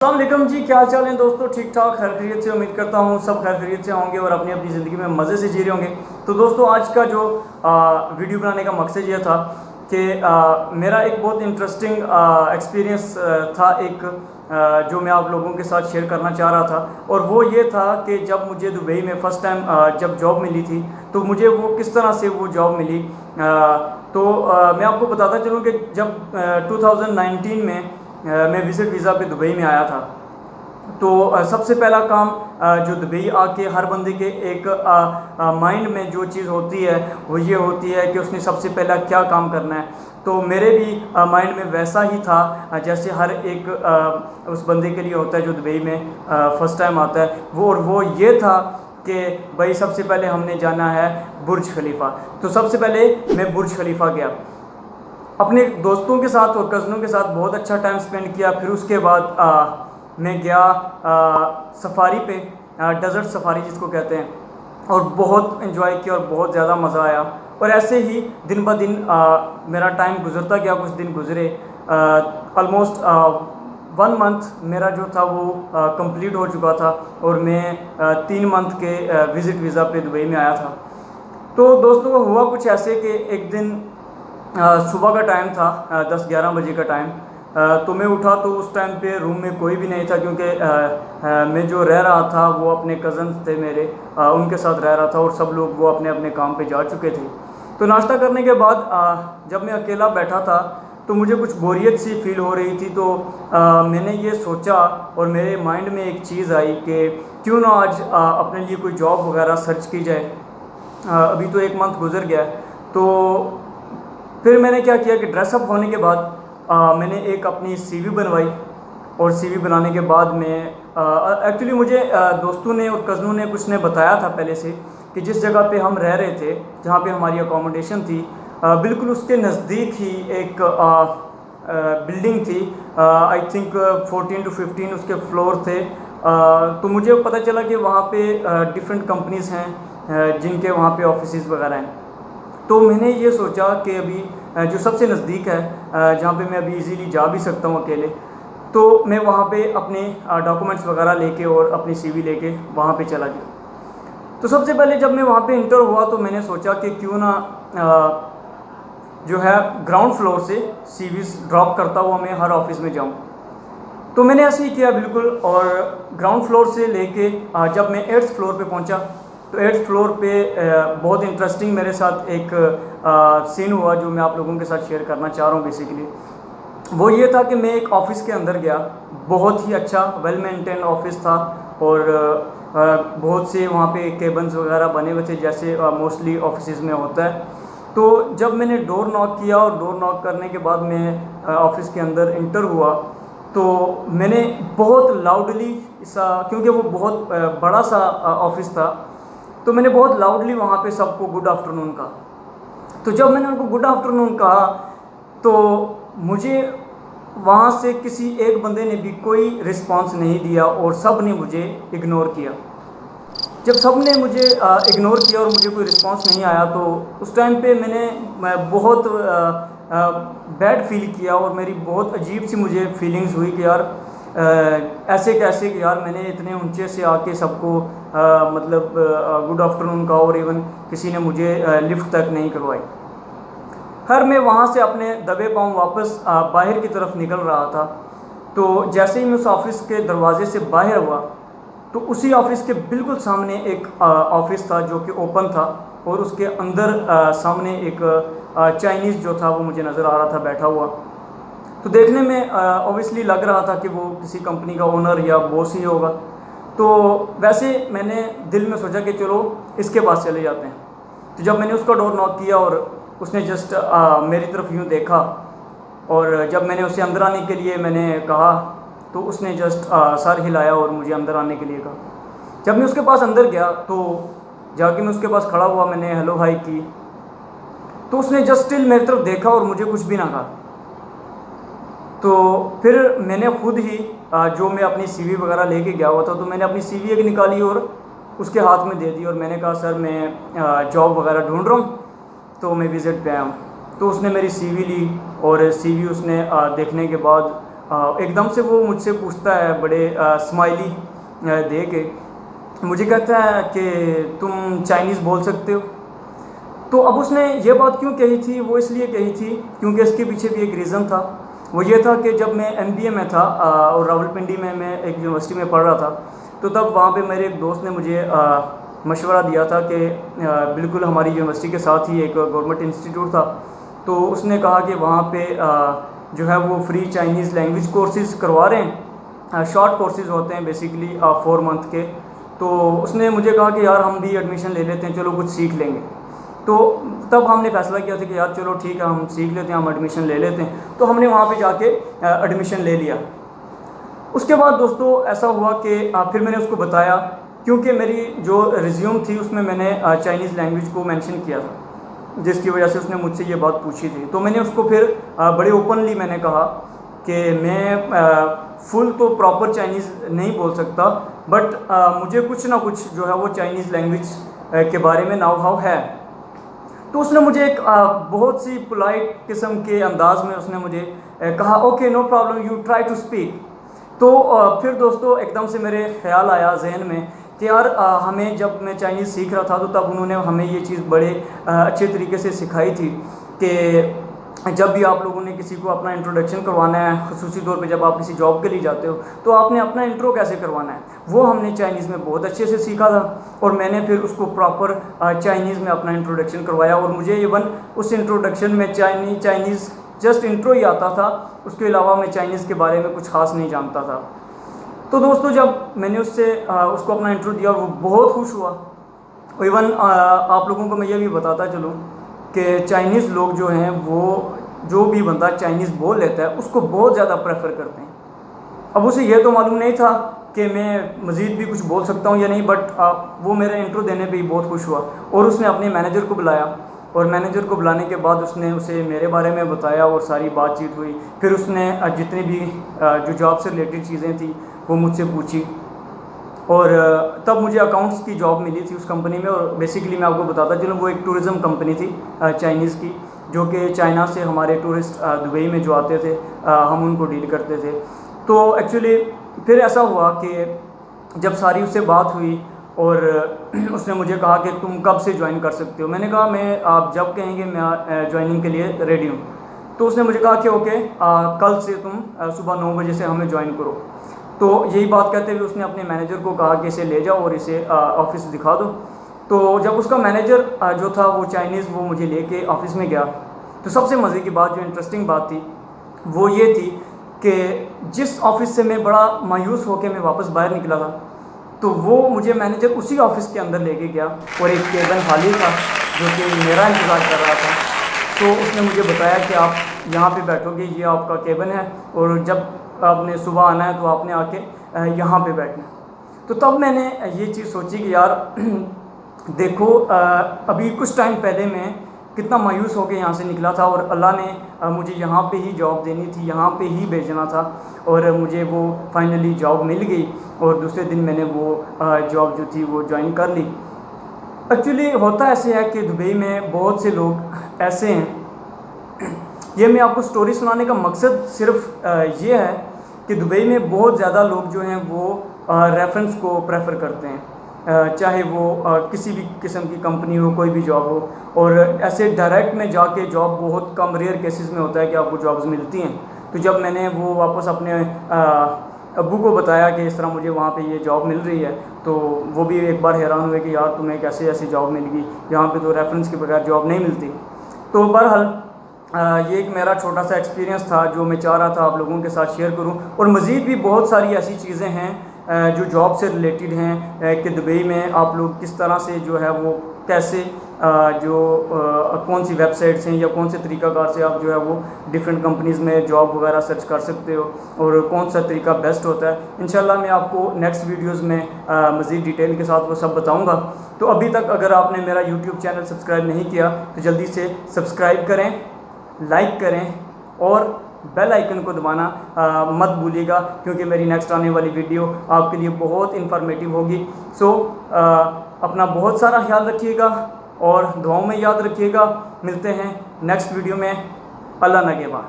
अस्सलाम वालेकुम जी, क्या हाल चाल है दोस्तों। ठीक ठाक, खैर खैरियत से। उम्मीद करता हूँ सब खैर खैरियत से होंगे और अपनी अपनी ज़िंदगी में मज़े से जी रहे होंगे। तो दोस्तों, आज का जो वीडियो बनाने का मकसद ये था कि मेरा एक बहुत इंटरेस्टिंग एक्सपीरियंस था, एक जो मैं आप लोगों के साथ शेयर करना चाह रहा था। और वो ये था कि जब मुझे दुबई में फ़र्स्ट टाइम जब जॉब मिली थी, तो मुझे वो किस तरह से वो जॉब मिली। मैं आपको बताता चलूँ कि जब 2019 में मैं विज़िट वीज़ा पे दुबई में आया था, तो सबसे पहला काम जो दुबई आके हर बंदे के एक माइंड में जो चीज़ होती है वो ये होती है कि उसने सबसे पहला क्या काम करना है। तो मेरे भी माइंड में वैसा ही था, जैसे हर एक उस बंदे के लिए होता है जो दुबई में फ़र्स्ट टाइम आता है। वो ये था कि भाई सबसे पहले हमने जाना है बुर्ज खलीफा। तो सबसे पहले मैं बुर्ज खलीफा गया, अपने दोस्तों के साथ और कज़नों के साथ बहुत अच्छा टाइम स्पेंड किया। फिर उसके बाद मैं गया सफारी पे, डेज़र्ट सफारी जिसको कहते हैं, और बहुत इन्जॉय किया और बहुत ज़्यादा मज़ा आया। और ऐसे ही दिन ब दिन मेरा टाइम गुजरता गया, कुछ दिन गुजरे, ऑलमोस्ट 1 मंथ मेरा जो था वो कंप्लीट हो चुका था और मैं 3 मंथ के विज़िट वीज़ा पे दुबई में आया था। तो दोस्तों, हुआ कुछ ऐसे कि एक दिन सुबह का टाइम था, 10-11 बजे का टाइम। तो मैं उठा तो उस टाइम पे रूम में कोई भी नहीं था, क्योंकि मैं जो रह रहा था वो अपने कज़न्स थे मेरे, उनके साथ रह रहा था और सब लोग वो अपने अपने काम पे जा चुके थे। तो नाश्ता करने के बाद जब मैं अकेला बैठा था तो मुझे कुछ बोरियत सी फील हो रही थी। तो मैंने ये सोचा और मेरे माइंड में एक चीज़ आई कि क्यों ना आज अपने लिए कोई जॉब वगैरह सर्च की जाए। अभी तो 1 मंथ गुजर गया है। तो फिर मैंने क्या किया कि ड्रेसअप होने के बाद मैंने एक अपनी सीवी बनवाई। और सीवी बनाने के बाद में एक्चुअली मुझे दोस्तों ने और कज़नों ने कुछ ने बताया था पहले से कि जिस जगह पे हम रह रहे थे, जहाँ पे हमारी अकोमोडेशन थी, बिल्कुल उसके नज़दीक ही एक बिल्डिंग थी। आई थिंक 14 to 15 उसके फ्लोर थे। तो मुझे पता चला कि वहाँ पे डिफरेंट कंपनीज़ हैं जिनके वहाँ पे ऑफिसेज़ वगैरह हैं। तो मैंने ये सोचा कि अभी जो सबसे नज़दीक है, जहाँ पे मैं अभी इजीली जा भी सकता हूँ अकेले, तो मैं वहाँ पे अपने डॉक्यूमेंट्स वगैरह लेके और अपनी सीवी लेके वहाँ पे चला गया। तो सबसे पहले जब मैं वहाँ पे इंटर हुआ तो मैंने सोचा कि क्यों ना जो है ग्राउंड फ्लोर से सीवीज़ ड्रॉप करता हुआ मैं हर ऑफिस में जाऊँ। तो मैंने ऐसे ही किया बिल्कुल। और ग्राउंड फ्लोर से लेके जब मैं 8th फ्लोर पे पहुंचा, तो 8th फ्लोर पे बहुत इंटरेस्टिंग मेरे साथ एक सीन हुआ जो मैं आप लोगों के साथ शेयर करना चाह रहा हूँ। बेसिकली वो ये था कि मैं एक ऑफ़िस के अंदर गया, बहुत ही अच्छा वेल मेंटेन ऑफिस था। और बहुत से वहाँ पे केबिन्स वगैरह बने हुए थे, जैसे मोस्टली ऑफिस में होता है। तो जब मैंने डोर नॉक किया और डोर नॉक करने के बाद मैं ऑफिस के अंदर इंटर हुआ, तो मैंने बहुत लाउडली क्योंकि वो बहुत बड़ा सा ऑफिस था, तो मैंने बहुत लाउडली वहाँ पे सबको गुड आफ्टरनून कहा। तो जब मैंने उनको गुड आफ्टरनून कहा, तो मुझे वहाँ से किसी एक बंदे ने भी कोई रिस्पांस नहीं दिया और सब ने मुझे इग्नोर किया। जब सब ने मुझे इग्नोर किया और मुझे कोई रिस्पांस नहीं आया, तो उस टाइम पे मैं बहुत बैड फील किया और मेरी बहुत अजीब सी मुझे फीलिंग्स हुई कि यार ऐसे कैसे कि यार मैंने इतने ऊंचे से आके सबको मतलब गुड आफ्टरनून कहा और इवन किसी ने मुझे लिफ्ट तक नहीं करवाई। खैर मैं वहाँ से अपने दबे पाँव वापस बाहर की तरफ निकल रहा था। तो जैसे ही मैं उस ऑफ़िस के दरवाजे से बाहर हुआ, तो उसी ऑफ़िस के बिल्कुल सामने एक ऑफ़िस था जो कि ओपन था, और उसके अंदर सामने एक चाइनीज़ जो था वो मुझे नज़र आ रहा था बैठा हुआ। तो देखने में ऑब्वियसली लग रहा था कि वो किसी कंपनी का ओनर या बॉस ही होगा। तो वैसे मैंने दिल में सोचा कि चलो इसके पास चले जाते हैं। तो जब मैंने उसका डोर नॉक किया और उसने जस्ट मेरी तरफ यूँ देखा, और जब मैंने उसे अंदर आने के लिए मैंने कहा, तो उसने जस्ट सर हिलाया और मुझे अंदर आने के लिए कहा। जब मैं उसके पास अंदर गया, तो जाके मैं उसके पास खड़ा हुआ, मैंने हेलो हाई की, तो उसने जस्ट स्टिल मेरी तरफ देखा और मुझे कुछ भी ना कहा। तो फिर मैंने खुद ही जो मैं अपनी सीवी वगैरह लेके गया हुआ था, तो मैंने अपनी सीवी एक निकाली और उसके हाथ में दे दी और मैंने कहा सर मैं जॉब वगैरह ढूंढ रहा हूँ, तो मैं विज़िट पे आया हूँ। तो उसने मेरी सीवी ली और सीवी उसने देखने के बाद एकदम से वो मुझसे पूछता है बड़े स्माइली दे के, मुझे कहता है कि तुम चाइनीज़ बोल सकते हो। तो अब उसने ये बात क्यों कही थी, वो इसलिए कही थी क्योंकि इसके पीछे भी एक रीज़न था। वो ये था कि जब मैं MBA में था और रावलपिंडी में मैं एक यूनिवर्सिटी में पढ़ रहा था, तो तब वहाँ पे मेरे एक दोस्त ने मुझे मशवरा दिया था कि बिल्कुल हमारी यूनिवर्सिटी के साथ ही एक गवर्नमेंट इंस्टीट्यूट था, तो उसने कहा कि वहाँ पे जो है वो फ्री चाइनीज़ लैंग्वेज कोर्सेज़ करवा रहे हैं। शॉर्ट कोर्सेज़ होते हैं बेसिकली 4 मंथ के। तो उसने मुझे कहा कि यार हम भी एडमिशन ले लेते हैं, चलो कुछ सीख लेंगे। तो तब हमने फैसला किया था कि यार चलो ठीक है, हम सीख लेते हैं, हम एडमिशन ले लेते हैं। तो हमने वहाँ पे जाके एडमिशन ले लिया। उसके बाद दोस्तों ऐसा हुआ कि फिर मैंने उसको बताया, क्योंकि मेरी जो रिज्यूम थी उसमें मैंने चाइनीज़ लैंग्वेज को मेंशन किया था, जिसकी वजह से उसने मुझसे ये बात पूछी थी। तो मैंने उसको फिर बड़े ओपनली मैंने कहा कि मैं फुल तो प्रॉपर चाइनीज़ नहीं बोल सकता, बट मुझे कुछ ना कुछ जो है वो चाइनीज़ लैंग्वेज के बारे में नाउ हाउ है। तो उसने मुझे एक बहुत सी पोलाइट किस्म के अंदाज़ में उसने मुझे कहा okay no problem, you try to speak. तो फिर दोस्तों एकदम से मेरे ख्याल आया जहन में कि यार हमें जब मैं चाइनीज़ सीख रहा था तो तब उन्होंने हमें ये चीज़ बड़े अच्छे तरीके से सिखाई थी कि जब भी आप लोगों ने किसी को अपना इंट्रोडक्शन करवाना है, ख़ुसूसी तौर पे जब आप किसी जॉब के लिए जाते हो, तो आपने अपना इंट्रो कैसे करवाना है, वो हमने चाइनीज़ में बहुत अच्छे से सीखा था। और मैंने फिर उसको प्रॉपर चाइनीज़ में अपना इंट्रोडक्शन करवाया, और मुझे इवन उस इंट्रोडक्शन में चाइनीज़ जस्ट इंट्रो ही आता था, उसके अलावा मैं चाइनीज़ के बारे में कुछ ख़ास नहीं जानता था। तो दोस्तों जब मैंने उसको अपना इंट्रो दिया, वो बहुत खुश हुआ। इवन आप लोगों को मैं ये भी बताता चलूँ कि चाइनीज़ लोग जो हैं वो जो भी बंदा चाइनीज़ बोल लेता है उसको बहुत ज़्यादा प्रेफर करते हैं। अब उसे ये तो मालूम नहीं था कि मैं मज़ीद भी कुछ बोल सकता हूँ या नहीं, बट वो मेरे इंट्रो देने पे ही बहुत खुश हुआ। और उसने अपने मैनेजर को बुलाया, और मैनेजर को बुलाने के बाद उसने उसे मेरे बारे में बताया और सारी बातचीत हुई। फिर उसने जितनी भी जो जॉब से रिलेटेड चीज़ें थी वो मुझसे पूछी, और तब मुझे अकाउंट्स की जॉब मिली थी उस कंपनी में। और बेसिकली मैं आपको बताता चलूँ, वो एक टूरिज़म कंपनी थी चाइनीज़ की, जो कि चाइना से हमारे टूरिस्ट दुबई में जो आते थे हम उनको डील करते थे। तो एक्चुअली फिर ऐसा हुआ कि जब सारी उससे बात हुई और उसने मुझे कहा कि तुम कब से ज्वाइन कर सकते हो, मैंने कहा मैं आप जब कहेंगे मैं ज्वाइनिंग के लिए रेडी हूँ। तो उसने मुझे कहा कि ओके कल से तुम सुबह 9 बजे से हमें ज्वाइन करो। तो यही बात कहते हुए उसने अपने मैनेजर को कहा कि इसे ले जाओ और इसे ऑफिस दिखा दो। तो जब उसका मैनेजर जो था वो चाइनीज़, वो मुझे लेके ऑफिस में गया, तो सबसे मज़े की बात, जो इंटरेस्टिंग बात थी, वो ये थी कि जिस ऑफ़िस से मैं बड़ा मायूस होकर मैं वापस बाहर निकला था, तो वो मुझे मैनेजर उसी ऑफ़िस के अंदर लेके गया, और एक केबिन खाली था जो कि मेरा इंतज़ार कर रहा था। तो उसने मुझे बताया कि आप यहाँ पे बैठोगे, ये आपका केबिन है, और जब आपने सुबह आना है तो आपने आके यहाँ पे बैठना। तो तब मैंने ये चीज़ सोची कि यार देखो अभी कुछ टाइम पहले मैं कितना मायूस होकर यहाँ से निकला था, और अल्लाह ने मुझे यहाँ पे ही जॉब देनी थी, यहाँ पे ही भेजना था, और मुझे वो फाइनली जॉब मिल गई। और दूसरे दिन मैंने वो जॉब जो थी वो ज्वाइन कर ली। एक्चुअली होता ऐसे है कि दुबई में बहुत से लोग ऐसे हैं, ये मैं आपको स्टोरी सुनाने का मकसद सिर्फ ये है कि दुबई में बहुत ज़्यादा लोग जो हैं वो रेफरेंस को प्रेफर करते हैं, चाहे वो किसी भी किस्म की कंपनी हो, कोई भी जॉब हो। और ऐसे डायरेक्ट में जाके जॉब बहुत कम, रेयर केसेस में होता है कि आपको जॉब्स मिलती हैं। तो जब मैंने वो वापस अपने अब्बू को बताया कि इस तरह मुझे वहाँ पे ये जॉब मिल रही है, तो वो भी एक बार हैरान हुए कि यार तुम्हें कैसे ऐसी जॉब मिल गई, यहाँ पे तो रेफरेंस के बगैर जॉब नहीं मिलती। तो बहरहाल ये एक मेरा छोटा सा एक्सपीरियंस था जो मैं चाह रहा था आप लोगों के साथ शेयर करूं। और मज़ीद भी बहुत सारी ऐसी चीज़ें हैं जो जॉब से रिलेटेड हैं कि दुबई में आप लोग किस तरह से जो है वो कैसे कौन सी वेबसाइट्स हैं या कौन से तरीक़ाकार से आप जो है वो डिफरेंट कंपनीज़ में जॉब वगैरह सर्च कर सकते हो, और कौन सा तरीका बेस्ट होता है। इंशाल्लाह मैं आपको नेक्स्ट वीडियोज़ में मज़ीद डिटेल के साथ वो सब बताऊँगा। तो अभी तक अगर आपने मेरा यूट्यूब चैनल सब्सक्राइब नहीं किया तो जल्दी से सब्सक्राइब करें, लाइक करें, और बेल आइकन को दबाना मत भूलिएगा, क्योंकि मेरी नेक्स्ट आने वाली वीडियो आपके लिए बहुत इन्फॉर्मेटिव होगी। सो अपना बहुत सारा ख्याल रखिएगा और दुआओं में याद रखिएगा। मिलते हैं नेक्स्ट वीडियो में। अल्लाह नगेबान।